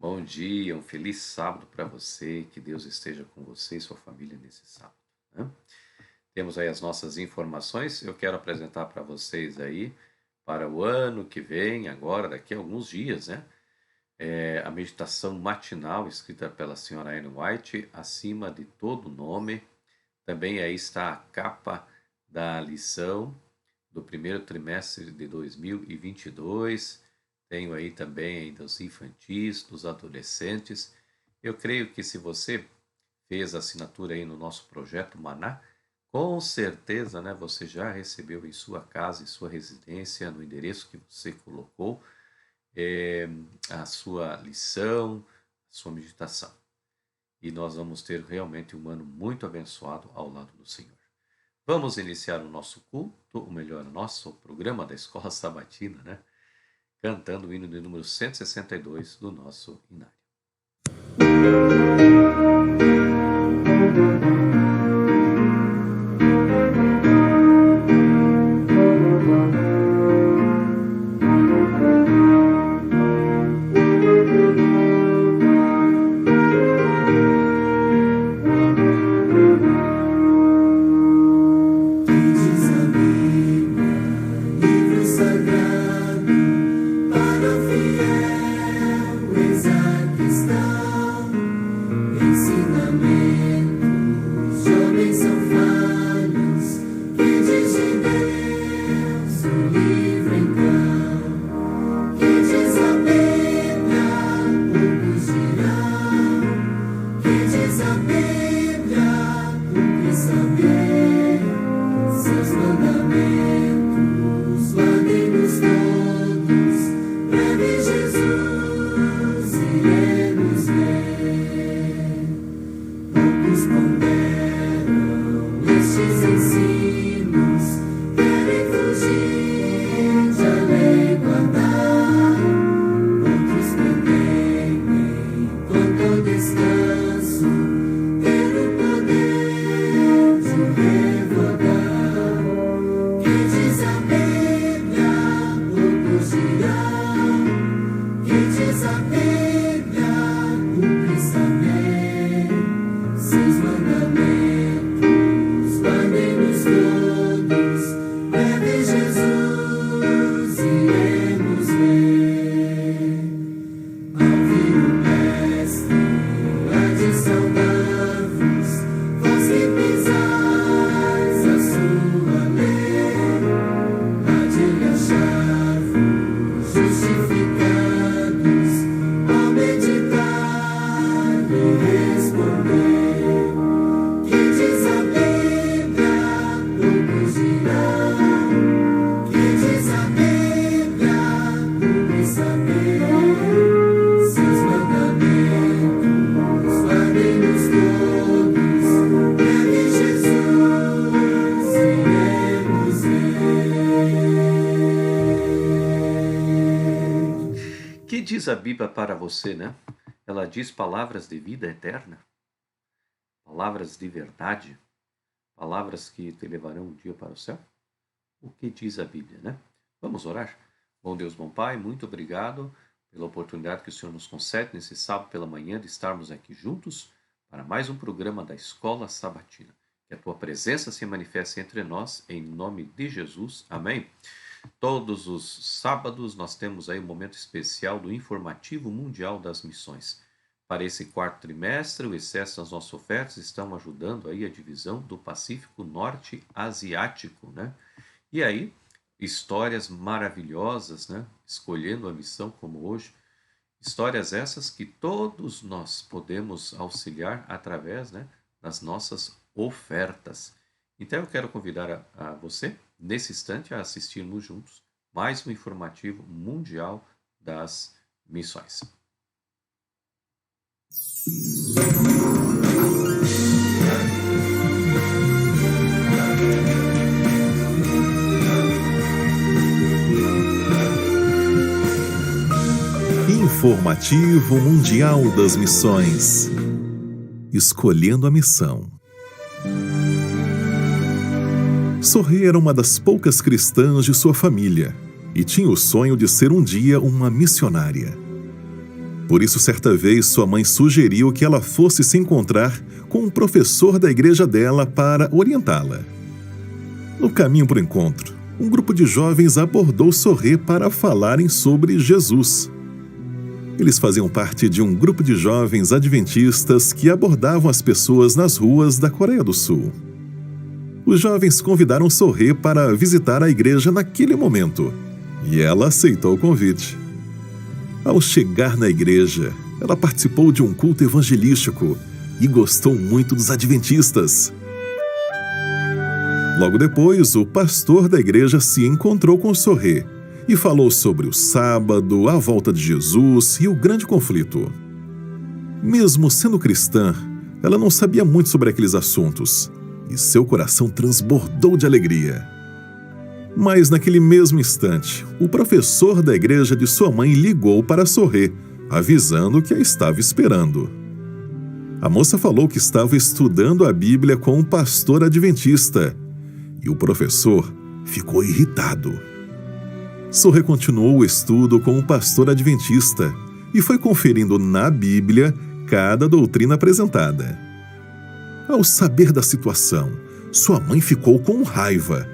Bom dia, um feliz sábado para você, que Deus esteja com você e sua família nesse sábado, né? Temos aí as nossas informações, eu quero apresentar para vocês aí, para o ano que vem, agora, daqui a alguns dias, né? A meditação matinal escrita pela senhora Ellen White, acima de todo nome. Também aí está a capa da lição do primeiro trimestre de 2022. Tenho aí também ainda os infantis, dos adolescentes. Eu creio que se você fez a assinatura aí no nosso projeto Maná, com certeza, né, você já recebeu em sua casa, em sua residência, no endereço que você colocou, a sua lição, a sua meditação. E nós vamos ter realmente um ano muito abençoado ao lado do Senhor. Vamos iniciar o nosso culto, ou melhor, o nosso programa da Escola Sabatina, né? Cantando o hino de número 162 do nosso Inário. Diz a Bíblia para você, né? Ela diz palavras de vida eterna, palavras de verdade, palavras que te levarão um dia para o céu. O que diz a Bíblia, né? Vamos orar? Bom Deus, bom Pai, muito obrigado pela oportunidade que o Senhor nos concede nesse sábado pela manhã de estarmos aqui juntos para mais um programa da Escola Sabatina. Que a Tua presença se manifeste entre nós, em nome de Jesus. Amém. Todos os sábados nós temos aí um momento especial do Informativo Mundial das Missões. Para esse quarto trimestre, o excesso das nossas ofertas estão ajudando aí a divisão do Pacífico Norte Asiático, né? E aí, histórias maravilhosas, né? Escolhendo a missão como hoje. Histórias essas que todos nós podemos auxiliar através, né, das nossas ofertas. Então eu quero convidar a você, nesse instante, a assistirmos juntos mais um informativo mundial das missões. Informativo Mundial das Missões. Escolhendo a missão. Sorrê era uma das poucas cristãs de sua família e tinha o sonho de ser um dia uma missionária. Por isso, certa vez, sua mãe sugeriu que ela fosse se encontrar com um professor da igreja dela para orientá-la. No caminho para o encontro, um grupo de jovens abordou Sorê para falarem sobre Jesus. Eles faziam parte de um grupo de jovens adventistas que abordavam as pessoas nas ruas da Coreia do Sul. Os jovens convidaram Sorê para visitar a igreja naquele momento, e ela aceitou o convite. Ao chegar na igreja, ela participou de um culto evangelístico e gostou muito dos adventistas. Logo depois, o pastor da igreja se encontrou com Sorê e falou sobre o sábado, a volta de Jesus e o grande conflito. Mesmo sendo cristã, ela não sabia muito sobre aqueles assuntos e seu coração transbordou de alegria. Mas naquele mesmo instante, o professor da igreja de sua mãe ligou para Sorê, avisando que a estava esperando. A moça falou que estava estudando a Bíblia com um pastor adventista, e o professor ficou irritado. Sorê continuou o estudo com o pastor adventista e foi conferindo na Bíblia cada doutrina apresentada. Ao saber da situação, sua mãe ficou com raiva,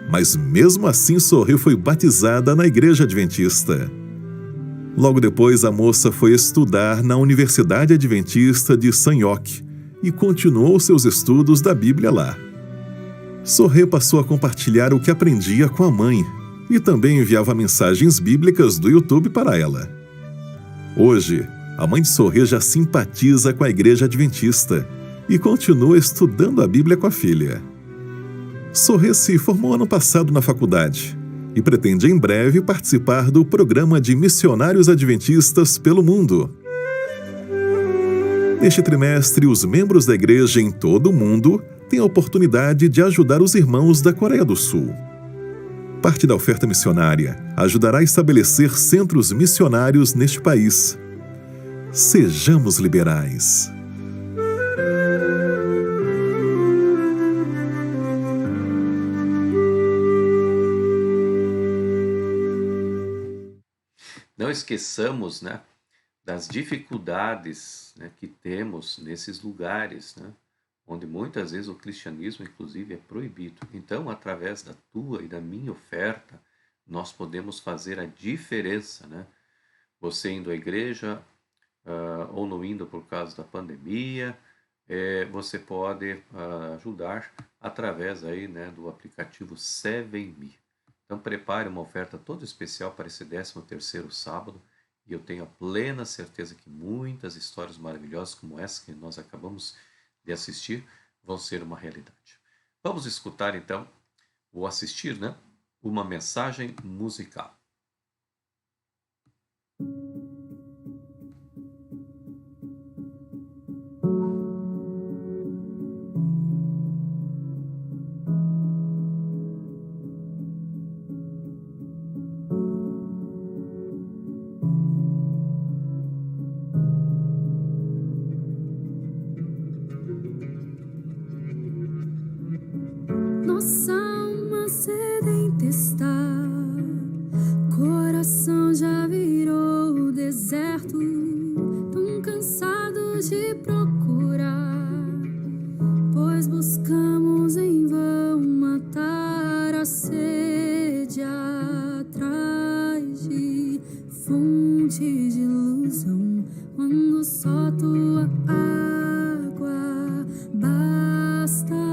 mas mesmo assim Sorê foi batizada na igreja adventista. Logo depois, a moça foi estudar na Universidade Adventista de Sanyok e continuou seus estudos da Bíblia lá. Sorê passou a compartilhar o que aprendia com a mãe e também enviava mensagens bíblicas do YouTube para ela. Hoje, a mãe de Sorê já simpatiza com a igreja adventista e continua estudando a Bíblia com a filha. Sorê se formou ano passado na faculdade e pretende em breve participar do programa de missionários adventistas pelo mundo. Neste trimestre, os membros da igreja em todo o mundo têm a oportunidade de ajudar os irmãos da Coreia do Sul. Parte da oferta missionária ajudará a estabelecer centros missionários neste país. Sejamos liberais. Não esqueçamos, das dificuldades, que temos nesses lugares, onde muitas vezes o cristianismo, inclusive, é proibido. Então, através da tua e da minha oferta, nós podemos fazer a diferença, Você indo à igreja, ou não indo por causa da pandemia, você pode ajudar através aí, do aplicativo 7Me. Então, prepare uma oferta toda especial para esse 13º sábado, e eu tenho a plena certeza que muitas histórias maravilhosas como essa que nós acabamos de assistir vão ser uma realidade. Vamos escutar então, ou assistir, uma mensagem musical. Nossa alma sedenta está, coração já virou deserto, tão cansado de procurar, pois buscamos em vão matar a sede atrás de fonte de ilusão, quando só tua água basta.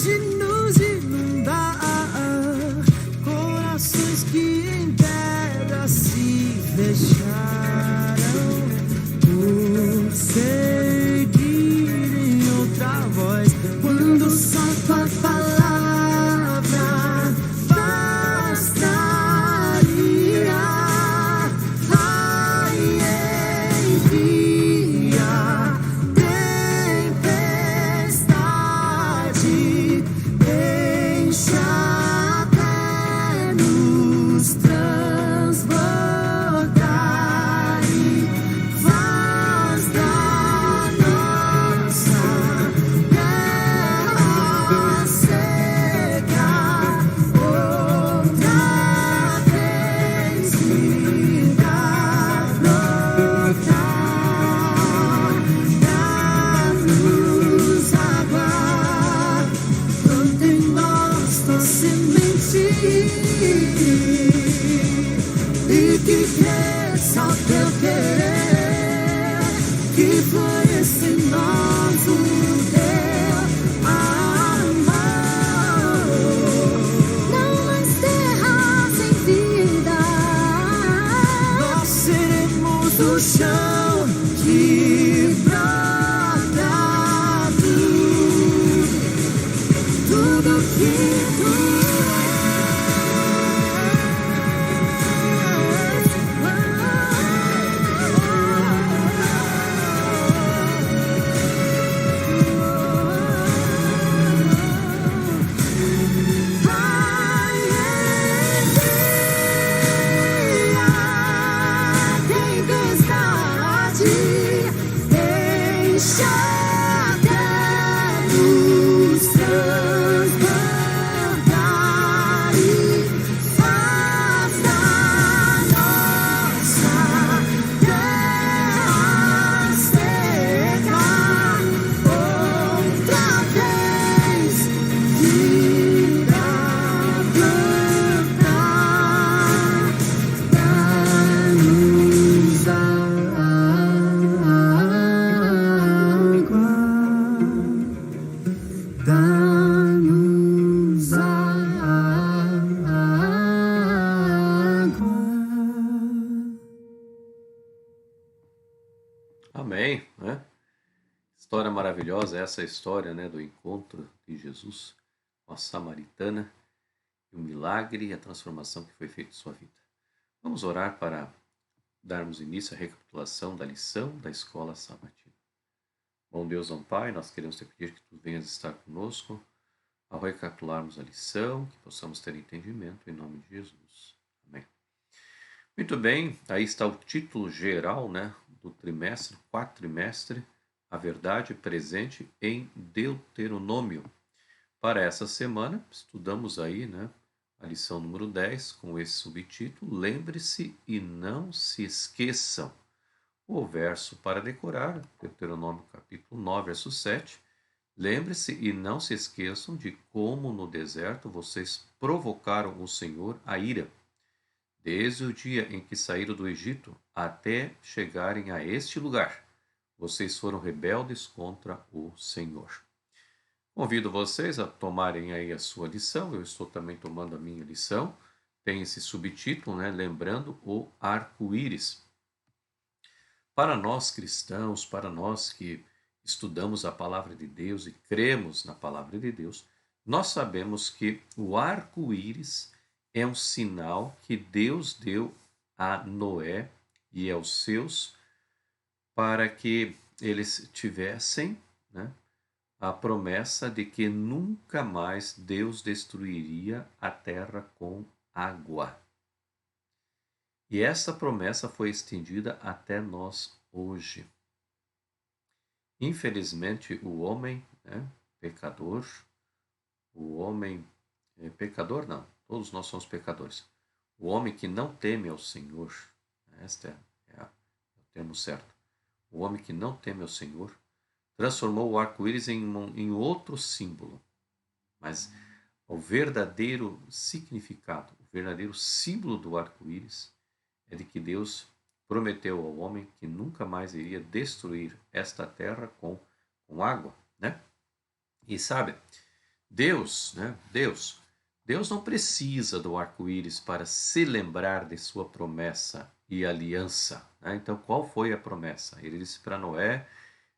de nos inundar, corações que em pedra se fecharam por seguirem outra voz. Quando só tua palavra bastaria, ai, envia tempestade, deixa até nos transbordar e faz da nossa terra seca outra vez vida brotar, dá-nos água, planta em nós tua semente e que cresça o teu querer, que floresça em nós o teu amor. Não mais terra sem vida, nós seremos o chão que brota tudo que tu tempestade, deixa até nos transbordar e faz da nossa terra seca outra vez vida brotar, dá-nos água, dá-nos água. Amém, né? História maravilhosa, essa história, né, do encontro de Jesus com a samaritana, e o milagre e a transformação que foi feita em sua vida. Vamos orar para darmos início à recapitulação da lição da escola sabatina. Bom Deus, bom Pai, nós queremos te pedir que tu venhas estar conosco ao recapitularmos a lição, que possamos ter entendimento em nome de Jesus. Amém. Muito bem, aí está o título geral, né, do trimestre, quatrimestre, a verdade presente em Deuteronômio. Para essa semana, estudamos aí, né, a lição número 10, com esse subtítulo, Lembre-se e não se esqueçam. O verso para decorar, Deuteronômio capítulo 9, verso 7, lembre-se e não se esqueçam de como no deserto vocês provocaram o Senhor a ira, desde o dia em que saíram do Egito até chegarem a este lugar. Vocês foram rebeldes contra o Senhor. Convido vocês a tomarem aí a sua lição, eu estou também tomando a minha lição, tem esse subtítulo, né, Lembrando o Arco-Íris. Para nós cristãos, para nós que estudamos a palavra de Deus e cremos na palavra de Deus, nós sabemos que o arco-íris é um sinal que Deus deu a Noé e aos seus para que eles tivessem, né, a promessa de que nunca mais Deus destruiria a terra com água. E essa promessa foi estendida até nós hoje. Infelizmente, o homem, né, pecador, o homem, pecador não, todos nós somos pecadores. O homem que não teme ao Senhor, este é o termo certo, o homem que não teme ao Senhor, transformou o arco-íris em outro símbolo. Mas o verdadeiro significado, o verdadeiro símbolo do arco-íris é de que Deus prometeu ao homem que nunca mais iria destruir esta terra com água, né? E sabe, Deus, né? Deus não precisa do arco-íris para se lembrar de sua promessa e aliança, né? Então, qual foi a promessa? Ele disse para Noé,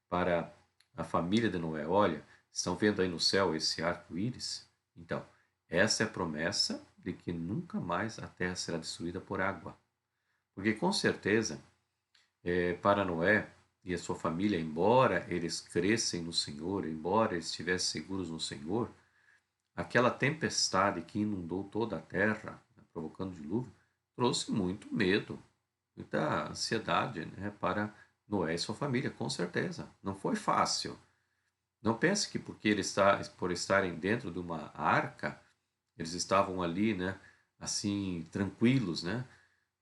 para a família de Noé: olha, estão vendo aí no céu esse arco-íris? Então, essa é a promessa de que nunca mais a terra será destruída por água. Porque com certeza, para Noé e a sua família, embora eles crescem no Senhor, embora eles estivessem seguros no Senhor, aquela tempestade que inundou toda a terra, né, provocando dilúvio, trouxe muito medo, muita ansiedade, né, para Noé e sua família, com certeza. Não foi fácil. Não pense que porque por estarem dentro de uma arca, eles estavam ali, né, assim, tranquilos, né?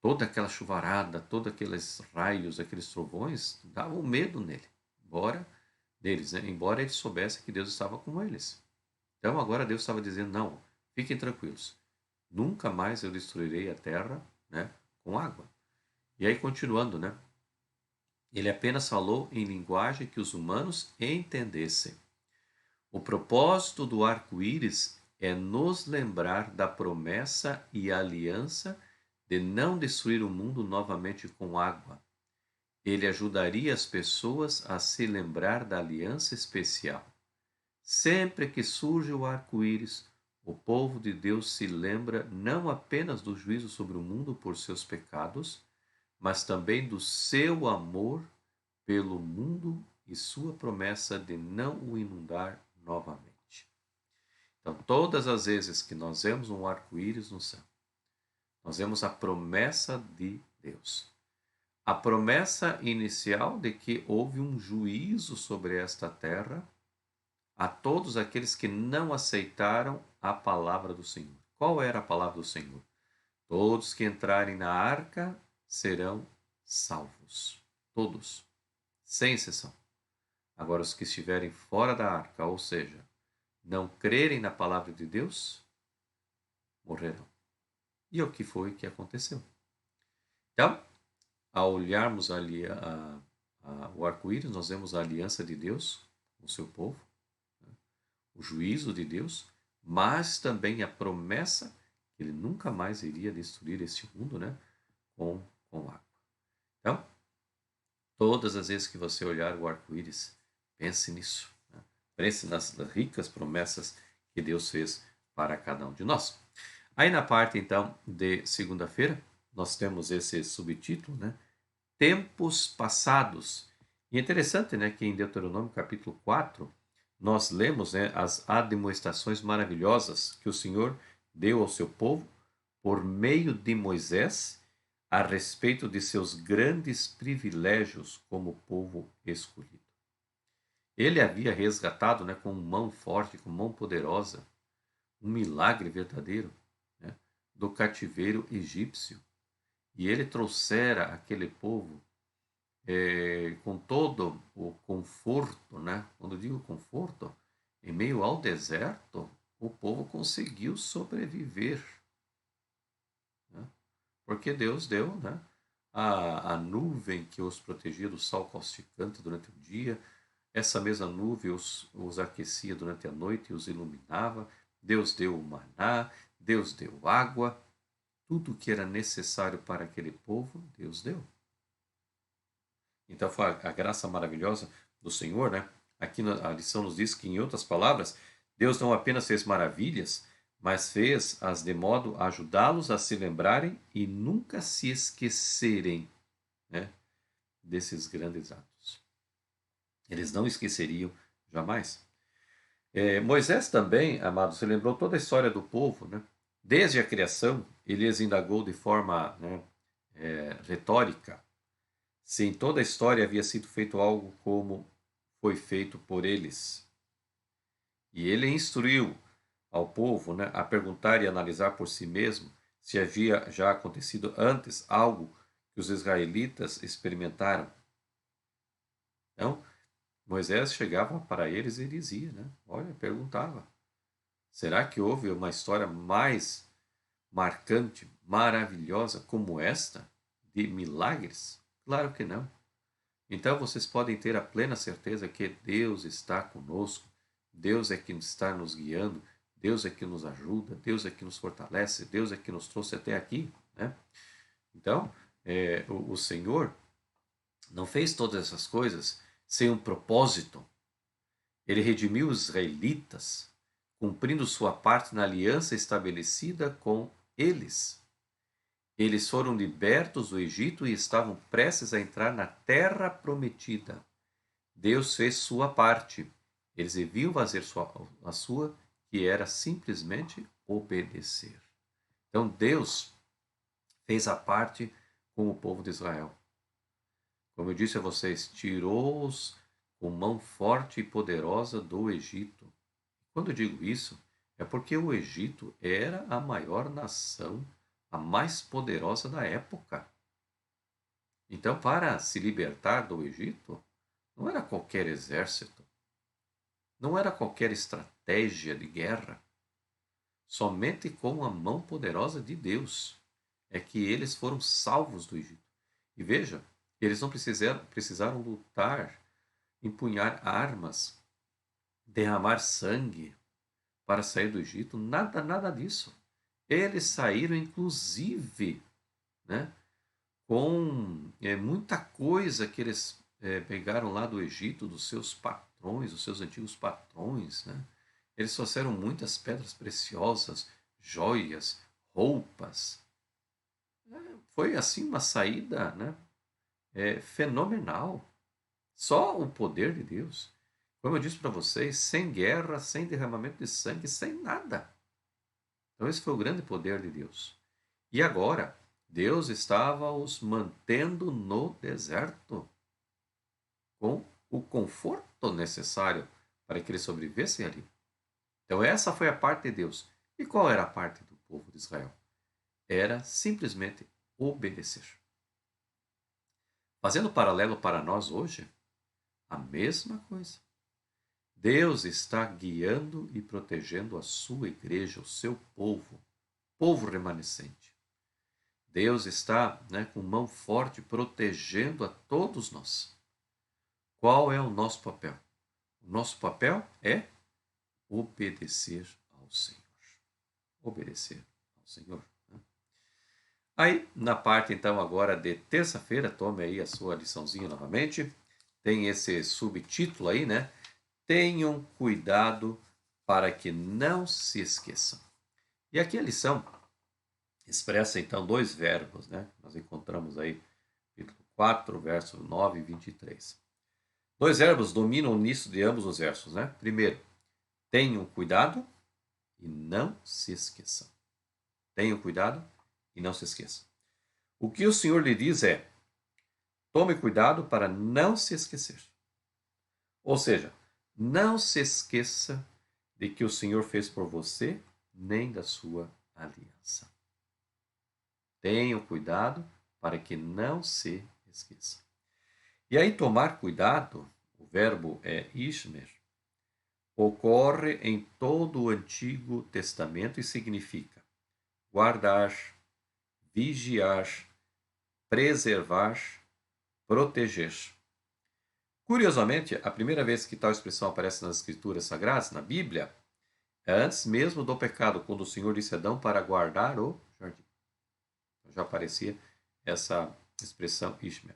Toda aquela chuvarada, todos aqueles raios, aqueles trovões, davam medo neles, né? Embora eles soubessem que Deus estava com eles. Então agora Deus estava dizendo: não, fiquem tranquilos, nunca mais eu destruirei a terra, né, com água. E aí continuando, né? Ele apenas falou em linguagem que os humanos entendessem. O propósito do arco-íris é nos lembrar da promessa e aliança de não destruir o mundo novamente com água. Ele ajudaria as pessoas a se lembrar da aliança especial. Sempre que surge o arco-íris, o povo de Deus se lembra não apenas do juízo sobre o mundo por seus pecados, mas também do seu amor pelo mundo e sua promessa de não o inundar novamente. Então, todas as vezes que nós vemos um arco-íris no céu, nós vemos a promessa de Deus. A promessa inicial de que houve um juízo sobre esta terra a todos aqueles que não aceitaram a palavra do Senhor. Qual era a palavra do Senhor? Todos que entrarem na arca serão salvos. Todos, sem exceção. Agora, os que estiverem fora da arca, ou seja, não crerem na palavra de Deus, morrerão. E o que foi que aconteceu? Então, ao olharmos ali o arco-íris, nós vemos a aliança de Deus com o seu povo, né? O juízo de Deus, mas também a promessa que ele nunca mais iria destruir este mundo, né, com água. Então, todas as vezes que você olhar o arco-íris, pense nisso, né? Pense nas ricas promessas que Deus fez para cada um de nós. Aí na parte, então, de segunda-feira, nós temos esse subtítulo, né? Tempos passados. E é interessante, né, que em Deuteronômio capítulo 4, nós lemos, né, as admoestações maravilhosas que o Senhor deu ao seu povo por meio de Moisés a respeito de seus grandes privilégios como povo escolhido. Ele havia resgatado, né, com mão forte, com mão poderosa, um milagre verdadeiro, né, do cativeiro egípcio. E ele trouxera aquele povo com todo o conforto, né? Quando eu digo conforto, em meio ao deserto, o povo conseguiu sobreviver, né? Porque Deus deu, né, a nuvem que os protegia do sol causticante durante o dia, essa mesma nuvem os aquecia durante a noite e os iluminava. Deus deu o maná, Deus deu água, tudo o que era necessário para aquele povo, Deus deu. Então foi a graça maravilhosa do Senhor, né? Aqui a lição nos diz que, em outras palavras, Deus não apenas fez maravilhas, mas fez-as de modo a ajudá-los a se lembrarem e nunca se esquecerem, né, desses grandes atos. Eles não esqueceriam jamais. Moisés também, amados, se lembrou toda a história do povo, né? Desde a criação, ele as indagou de forma, né, retórica se em toda a história havia sido feito algo como foi feito por eles. E ele instruiu ao povo, né, a perguntar e analisar por si mesmo se havia já acontecido antes algo que os israelitas experimentaram. Então, Moisés chegava para eles e dizia, né, olha, perguntava, será que houve uma história mais marcante, maravilhosa como esta, de milagres? Claro que não. Então vocês podem ter a plena certeza que Deus está conosco, Deus é que está nos guiando, Deus é que nos ajuda, Deus é que nos fortalece, Deus é que nos trouxe até aqui, né? Então, o Senhor não fez todas essas coisas sem um propósito. Ele redimiu os israelitas, cumprindo sua parte na aliança estabelecida com eles. Eles foram libertos do Egito e estavam prestes a entrar na terra prometida. Deus fez sua parte. Eles deviam fazer a sua, que era simplesmente obedecer. Então Deus fez a parte com o povo de Israel. Como eu disse a vocês, tirou-os com mão forte e poderosa do Egito. Quando eu digo isso, é porque o Egito era a maior nação, a mais poderosa da época. Então, para se libertar do Egito, não era qualquer exército, não era qualquer estratégia de guerra. Somente com a mão poderosa de Deus é que eles foram salvos do Egito. E veja, eles não precisaram lutar, empunhar armas, derramar sangue para sair do Egito, nada disso. Eles saíram, inclusive, né, com muita coisa que eles pegaram lá do Egito, dos seus patrões, dos seus antigos patrões, né? Eles trouxeram muitas pedras preciosas, joias, roupas. Foi assim uma saída, né, fenomenal. Só o poder de Deus. Como eu disse para vocês, sem guerra, sem derramamento de sangue, sem nada. Então esse foi o grande poder de Deus. E agora, Deus estava os mantendo no deserto, com o conforto necessário para que eles sobrevivessem ali. Então essa foi a parte de Deus. E qual era a parte do povo de Israel? Era simplesmente obedecer. Fazendo paralelo para nós hoje, a mesma coisa. Deus está guiando e protegendo a sua igreja, o seu povo remanescente. Deus está, né, com mão forte protegendo a todos nós. Qual é o nosso papel? O nosso papel é obedecer ao Senhor. Obedecer ao Senhor. Né? Aí, na parte então agora de terça-feira, tome aí a sua liçãozinha novamente. Tem esse subtítulo aí, né? Tenham cuidado para que não se esqueçam. E aqui a lição expressa então dois verbos, né? Nós encontramos aí capítulo 4, verso 9 e 23. Dois verbos dominam o início de ambos os versos, né? Primeiro, tenham cuidado e não se esqueçam. Tenham cuidado e não se esqueçam. O que o Senhor lhe diz é: tome cuidado para não se esquecer. Ou seja, não se esqueça de que o Senhor fez por você, nem da sua aliança. Tenham cuidado para que não se esqueça. E aí, tomar cuidado, o verbo é ishmer, ocorre em todo o Antigo Testamento e significa guardar, vigiar, preservar, proteger. Curiosamente, a primeira vez que tal expressão aparece nas Escrituras Sagradas, na Bíblia, é antes mesmo do pecado, quando o Senhor disse a Adão para guardar o jardim. Já aparecia essa expressão Ishmael.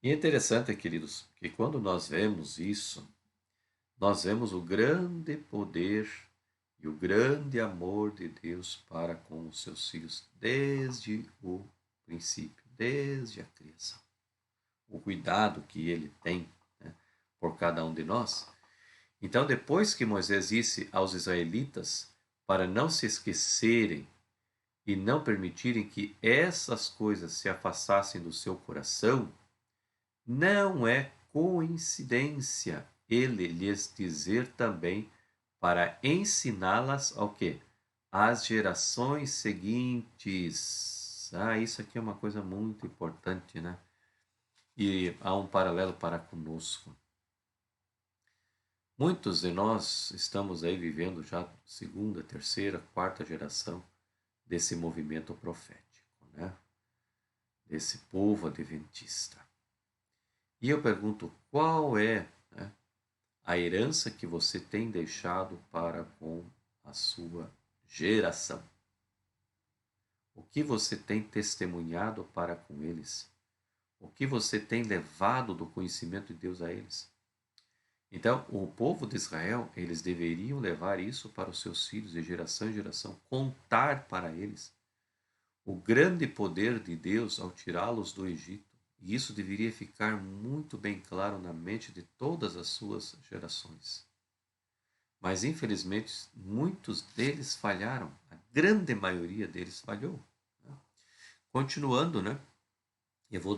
E é interessante, queridos, que quando nós vemos isso, nós vemos o grande poder e o grande amor de Deus para com os seus filhos desde o princípio, desde a criação. O cuidado que ele tem, né, por cada um de nós. Então, depois que Moisés disse aos israelitas para não se esquecerem e não permitirem que essas coisas se afastassem do seu coração, não é coincidência ele lhes dizer também para ensiná-las ao quê? Às gerações seguintes. Isso aqui é uma coisa muito importante, né? E há um paralelo para conosco. Muitos de nós estamos aí vivendo já segunda, terceira, quarta geração desse movimento profético, né? Desse povo adventista. E eu pergunto, qual é, né, a herança que você tem deixado para com a sua geração. O que você tem testemunhado para com eles? O que você tem levado do conhecimento de Deus a eles? Então, o povo de Israel, eles deveriam levar isso para os seus filhos de geração em geração, contar para eles o grande poder de Deus ao tirá-los do Egito. E isso deveria ficar muito bem claro na mente de todas as suas gerações. Mas, infelizmente, muitos deles falharam. A grande maioria deles falhou. Continuando, né? Eu vou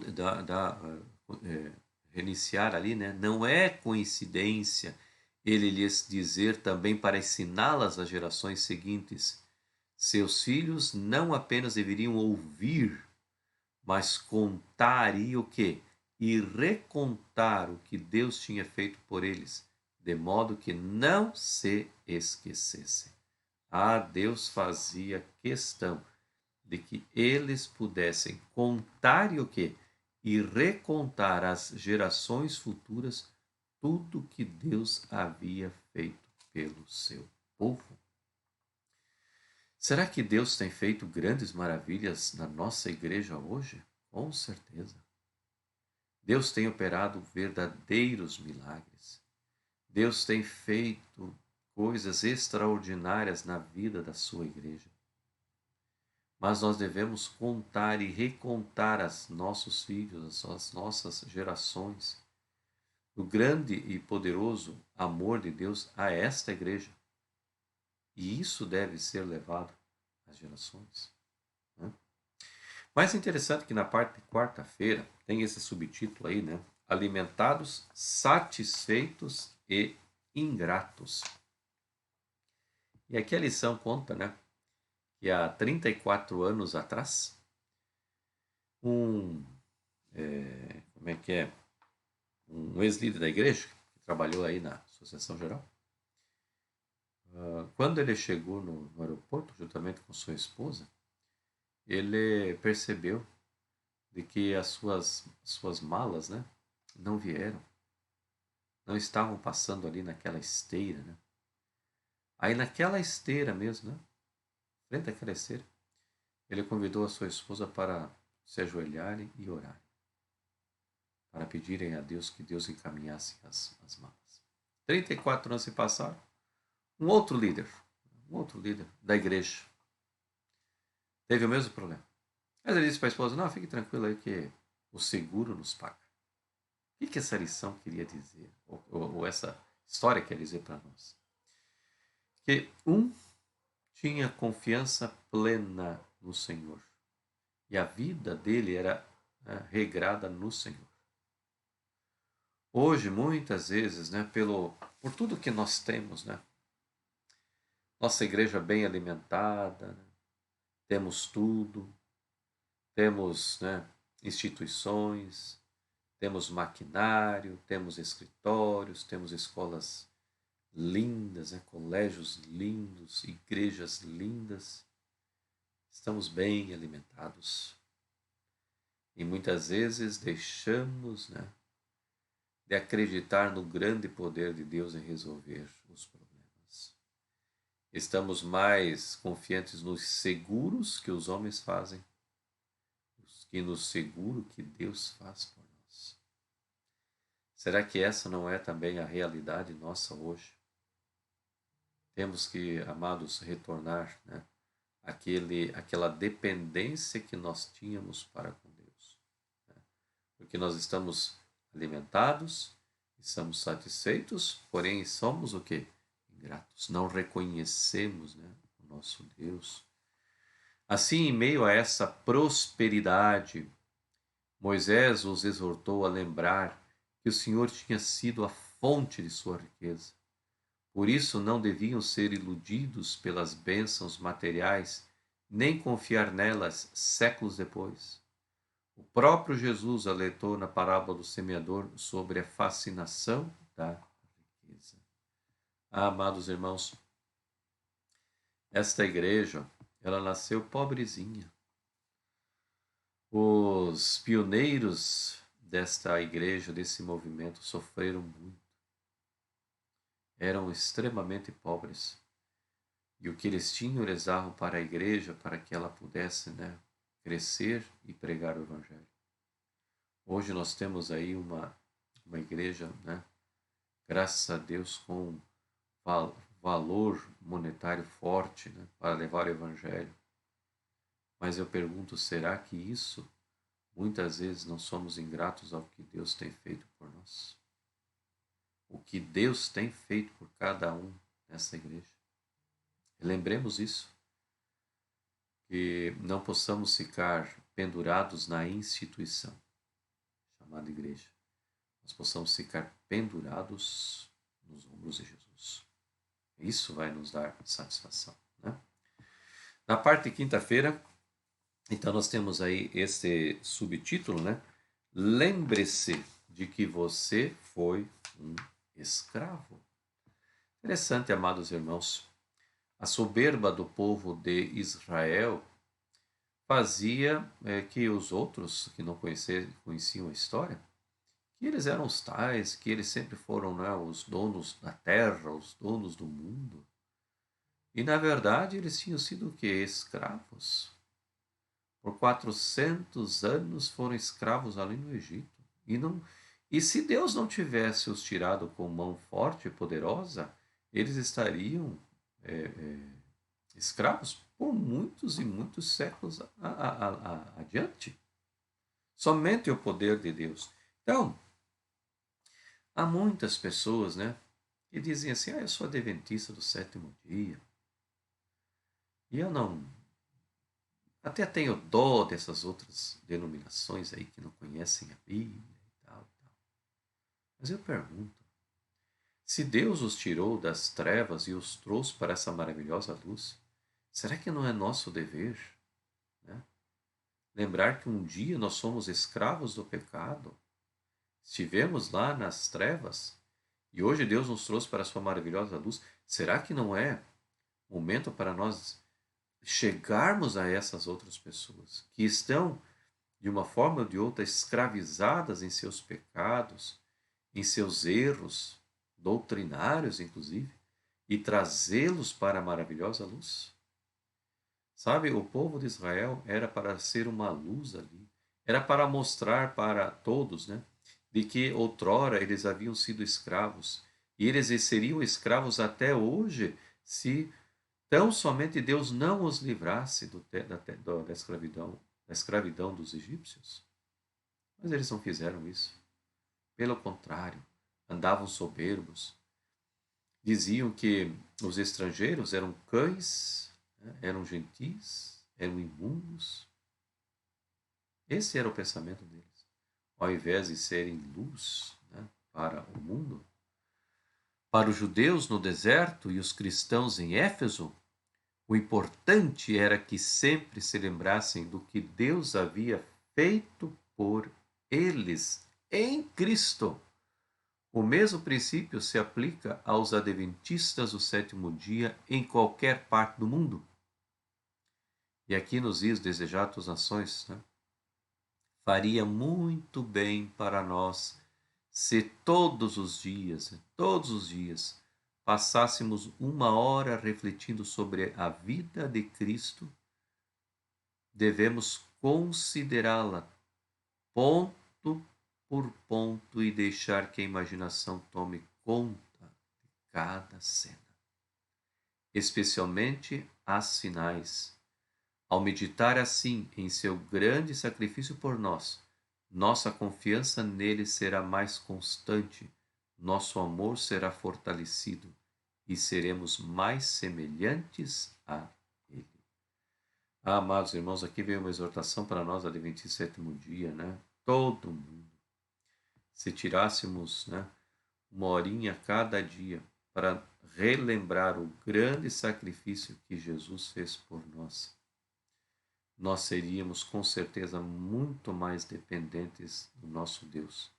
reiniciar ali, né? Não é coincidência ele lhes dizer também para ensiná-las às gerações seguintes. Seus filhos não apenas deveriam ouvir, mas contar e o quê? E recontar o que Deus tinha feito por eles, de modo que não se esquecessem. Deus fazia questão de que eles pudessem contar e o quê? E recontar às gerações futuras tudo que Deus havia feito pelo seu povo. Será que Deus tem feito grandes maravilhas na nossa igreja hoje? Com certeza. Deus tem operado verdadeiros milagres. Deus tem feito coisas extraordinárias na vida da sua igreja. Mas nós devemos contar e recontar aos nossos filhos, às nossas gerações, o grande e poderoso amor de Deus a esta igreja. E isso deve ser levado às gerações. Né? Mais interessante que na parte de quarta-feira tem esse subtítulo aí, né? Alimentados, satisfeitos e ingratos. E aqui a lição conta, né? Que há 34 anos atrás, um ex-líder da igreja, que trabalhou aí na Associação Geral, quando ele chegou no aeroporto, juntamente com sua esposa, ele percebeu de que as suas malas, né, não vieram, não estavam passando ali naquela esteira, né? Aí naquela esteira mesmo, né, frente àquela esteira, ele convidou a sua esposa para se ajoelharem e orarem, para pedirem a Deus que Deus encaminhasse as malas. 34 anos se passaram, um outro líder da igreja, teve o mesmo problema. Mas ele disse para a esposa, não, fique tranquilo aí que o seguro nos paga. O que essa lição queria dizer? Ou essa história quer dizer para nós? Que um tinha confiança plena no Senhor. E a vida dele era regrada no Senhor. Hoje, muitas vezes, né, por tudo que nós temos, né, nossa igreja bem alimentada, né, temos tudo, temos, né, instituições, temos maquinário, temos escritórios, temos escolas lindas, né, colégios lindos, igrejas lindas. Estamos bem alimentados. E muitas vezes deixamos, né, de acreditar no grande poder de Deus em resolver os problemas. Estamos mais confiantes nos seguros que os homens fazem que no seguro que Deus faz por nós. Será que essa não é também a realidade nossa hoje? Temos que, amados, retornar, né, aquela dependência que nós tínhamos para com Deus. Né? Porque nós estamos alimentados, estamos satisfeitos, porém somos o quê? Ingratos. Não reconhecemos, né, o nosso Deus. Assim, em meio a essa prosperidade, Moisés os exortou a lembrar que o Senhor tinha sido a fonte de sua riqueza. Por isso, não deviam ser iludidos pelas bênçãos materiais, nem confiar nelas séculos depois. O próprio Jesus alertou na parábola do semeador sobre a fascinação da riqueza. Amados irmãos, esta igreja, ela nasceu pobrezinha. Os pioneiros desta igreja, desse movimento, sofreram muito. eram extremamente pobres. E o que eles tinham, eles davam para a igreja para que ela pudesse, né, crescer e pregar o Evangelho. Hoje nós temos aí uma igreja, né, graças a Deus, com valor monetário forte, né, para levar o Evangelho. Mas eu pergunto, será que isso, muitas vezes, não somos ingratos ao que Deus tem feito por nós? O que Deus tem feito por cada um nessa igreja? Lembremos isso, que não possamos ficar pendurados na instituição chamada igreja. Nós possamos ficar pendurados nos ombros de Jesus. Isso vai nos dar satisfação, né? Na parte de quinta-feira, então nós temos aí esse subtítulo, né? Lembre-se de que você foi um escravo. Interessante, amados irmãos. A soberba do povo de Israel fazia que os outros que não conheciam a história, que eles eram os tais, que eles sempre foram, né, os donos da terra, os donos do mundo. E na verdade eles tinham sido o quê? Escravos. Por 400 anos foram escravos ali no Egito. E se Deus não tivesse os tirado com mão forte e poderosa, eles estariam escravos por muitos e muitos séculos adiante. Somente o poder de Deus. Então, há muitas pessoas, né, que dizem assim, eu sou adventista do sétimo dia. E eu não... Até tenho dó dessas outras denominações aí que não conhecem a Bíblia e tal. Mas eu pergunto, se Deus os tirou das trevas e os trouxe para essa maravilhosa luz, será que não é nosso dever, né, lembrar que um dia nós somos escravos do pecado, estivemos lá nas trevas e hoje Deus nos trouxe para a sua maravilhosa luz? Será que não é momento para nós chegarmos a essas outras pessoas que estão, de uma forma ou de outra, escravizadas em seus pecados, em seus erros doutrinários, inclusive, e trazê-los para a maravilhosa luz? Sabe, o povo de Israel era para ser uma luz ali, era para mostrar para todos, né, de que outrora eles haviam sido escravos, e eles seriam escravos até hoje se tão somente Deus não os livrasse da escravidão dos egípcios. Mas eles não fizeram isso. Pelo contrário, andavam soberbos. Diziam que os estrangeiros eram cães, né, eram gentis, eram imundos. Esse era o pensamento deles. Ao invés de serem luz, né, para o mundo, para os judeus no deserto e os cristãos em Éfeso, o importante era que sempre se lembrassem do que Deus havia feito por eles em Cristo. O mesmo princípio se aplica aos adventistas do sétimo dia em qualquer parte do mundo. E aqui nos diz Desejados Nações, né? Faria muito bem para nós se todos os dias, passássemos uma hora refletindo sobre a vida de Cristo. Devemos considerá-la ponto por ponto e deixar que a imaginação tome conta de cada cena, especialmente as finais. Ao meditar assim em seu grande sacrifício por nós, nossa confiança nele será mais constante, nosso amor será fortalecido e seremos mais semelhantes a ele. Amados irmãos, aqui vem uma exortação para nós, adventistas sétimo dia, né? Todo mundo. Se tirássemos, né, uma horinha cada dia para relembrar o grande sacrifício que Jesus fez por nós, nós seríamos com certeza muito mais dependentes do nosso Deus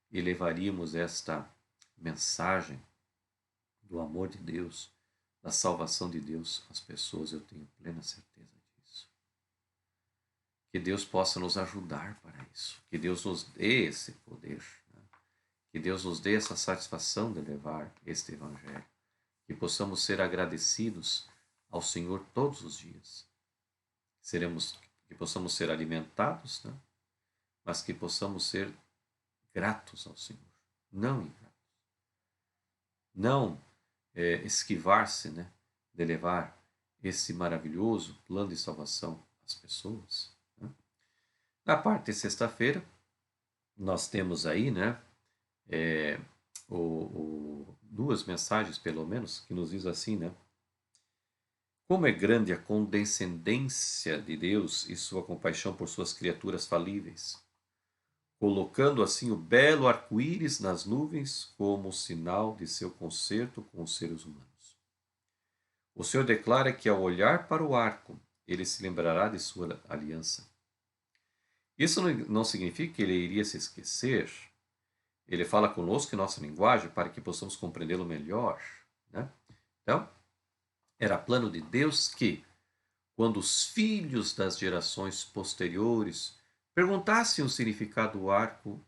e levaríamos esta mensagem do amor de Deus, da salvação de Deus às pessoas. Eu tenho plena certeza disso. Que Deus possa nos ajudar para isso, que Deus nos dê esse poder, né? Que Deus nos dê essa satisfação de levar este Evangelho. que possamos ser agradecidos ao Senhor todos os dias. Que possamos ser alimentados, né? Mas que possamos ser gratos ao Senhor, não ingratos. Não esquivar-se, né, de levar esse maravilhoso plano de salvação às pessoas. Né? Na parte de sexta-feira, nós temos aí, né, duas mensagens, pelo menos, que nos diz assim, né? Como é grande a condescendência de Deus e sua compaixão por suas criaturas falíveis, colocando assim o belo arco-íris nas nuvens como sinal de seu concerto com os seres humanos. O Senhor declara que ao olhar para o arco, ele se lembrará de sua aliança. Isso não significa que ele iria se esquecer. Ele fala conosco em nossa linguagem para que possamos compreendê-lo melhor, né? Então, era plano de Deus que, quando os filhos das gerações posteriores perguntassem o significado do arco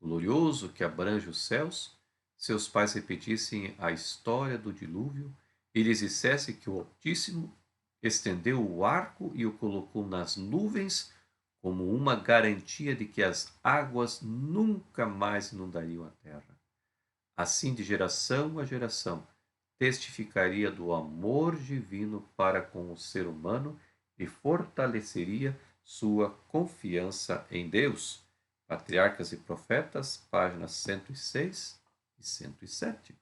glorioso que abrange os céus, seus pais repetissem a história do dilúvio e lhes dissessem que o Altíssimo estendeu o arco e o colocou nas nuvens como uma garantia de que as águas nunca mais inundariam a terra. Assim, de geração a geração, testificaria do amor divino para com o ser humano e fortaleceria sua confiança em Deus. Patriarcas e Profetas, páginas 106 e 107.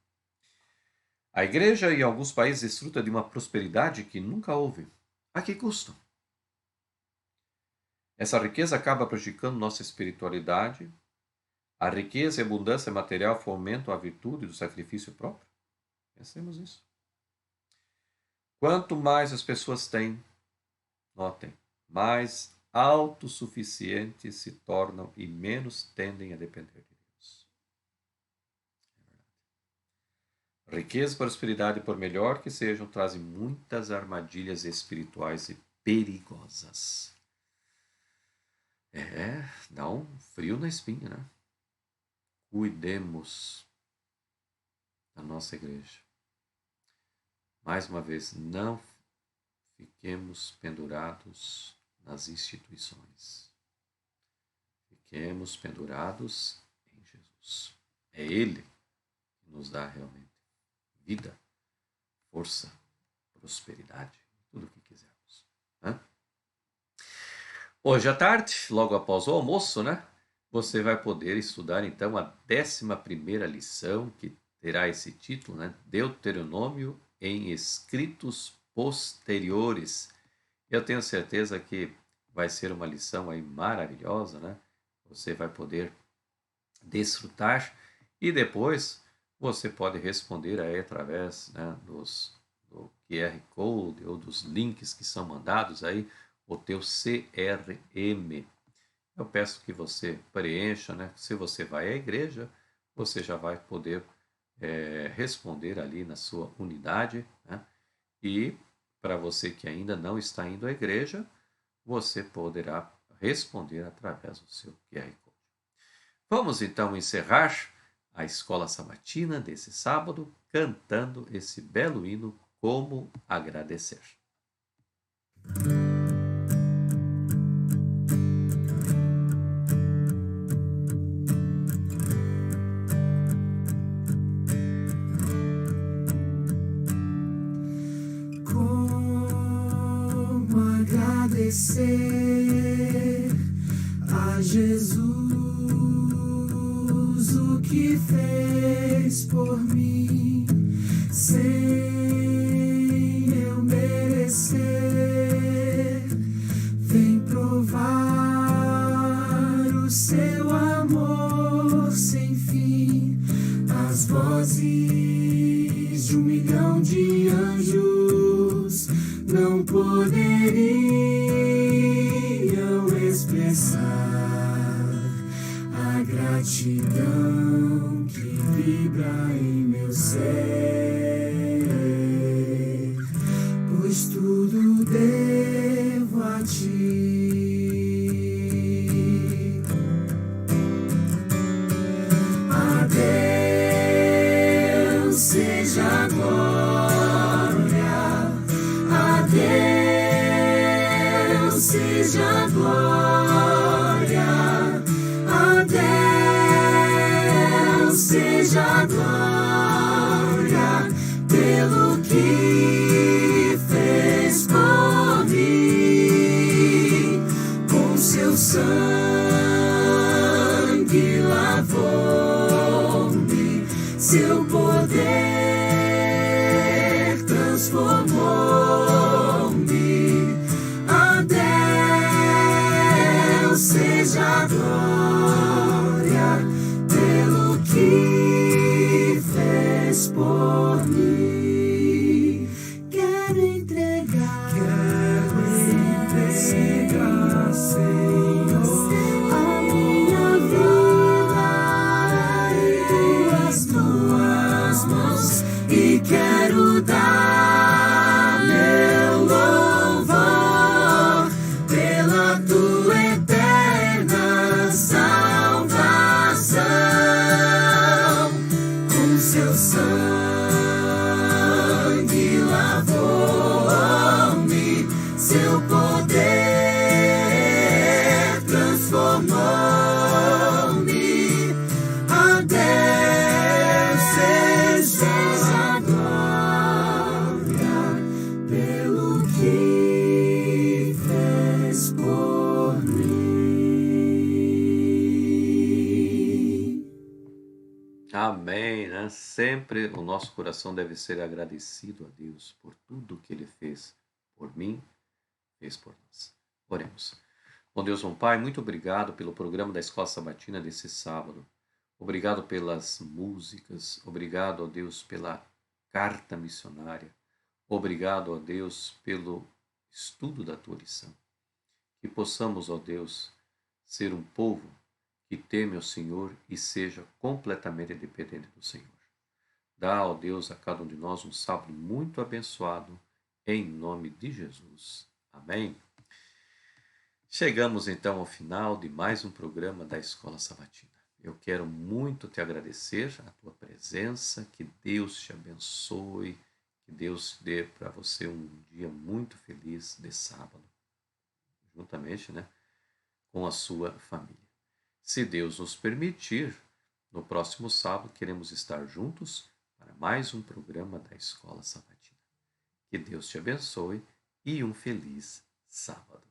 A igreja em alguns países desfruta de uma prosperidade que nunca houve. A que custo? Essa riqueza acaba prejudicando nossa espiritualidade. A riqueza e a abundância material fomentam a virtude do sacrifício próprio. Pensemos nisso. Quanto mais as pessoas têm, notem, mais autossuficientes se tornam e menos tendem a depender de Deus. Riqueza e prosperidade, por melhor que sejam, trazem muitas armadilhas espirituais e perigosas. Dá um frio na espinha, né? Cuidemos da nossa igreja. Mais uma vez, não fiquemos pendurados nas instituições. Fiquemos pendurados em Jesus. É Ele que nos dá realmente vida, força, prosperidade, tudo o que quisermos. Né? Hoje à tarde, logo após o almoço, né, você vai poder estudar então a 11ª lição, que terá esse título, né, Deuteronômio em escritos posteriores. Eu tenho certeza que vai ser uma lição aí maravilhosa, né? Você vai poder desfrutar e depois você pode responder aí através, né, do QR Code ou dos links que são mandados aí, o teu CRM. Eu peço que você preencha, né? Se você vai à igreja, você já vai poder responder ali na sua unidade, né? E para você que ainda não está indo à igreja, você poderá responder através do seu QR Code. Vamos então encerrar a escola sabatina desse sábado cantando esse belo hino, Como Agradecer. Agradecer a Jesus o que fez por mim, sem eu merecer. Vem provar o seu amor sem fim. As vozes de 1 milhão de anjos não poderiam expressar a gratidão que vibra em meu ser, pois tudo devo a ti. A Deus seja a glória seja glória. A Deus seja glória pelo que fez por mim. Com seu sangue lavou-me, seu poder transformou-me. A Deus seja glória pelo que fez por mim. Quero entregar, Senhor, a minha vida em tuas mãos, e quero dar meu louvor pela tua eterna salvação. Com seu sangue lavou-me, seu poder transformou-me. A Deus seja glória pelo que fez por mim. Amém, né? Sempre o nosso coração deve ser agradecido a Deus por tudo que Ele fez por mim, fez por nós. Oremos. Bom Deus, bom Pai, muito obrigado pelo programa da Escola Sabatina desse sábado. Obrigado pelas músicas, obrigado, ó Deus, pela carta missionária. Obrigado, ó Deus, pelo estudo da tua lição. Que possamos, ó Deus, ser um povo que teme ao Senhor e seja completamente dependente do Senhor. Dá, ó Deus, a cada um de nós um sábado muito abençoado, em nome de Jesus. Amém. Chegamos então ao final de mais um programa da Escola Sabatina. Eu quero muito te agradecer a tua presença, que Deus te abençoe, que Deus dê para você um dia muito feliz de sábado, juntamente, né, com a sua família. Se Deus nos permitir, no próximo sábado queremos estar juntos para mais um programa da Escola Sabatina. Que Deus te abençoe e um feliz sábado.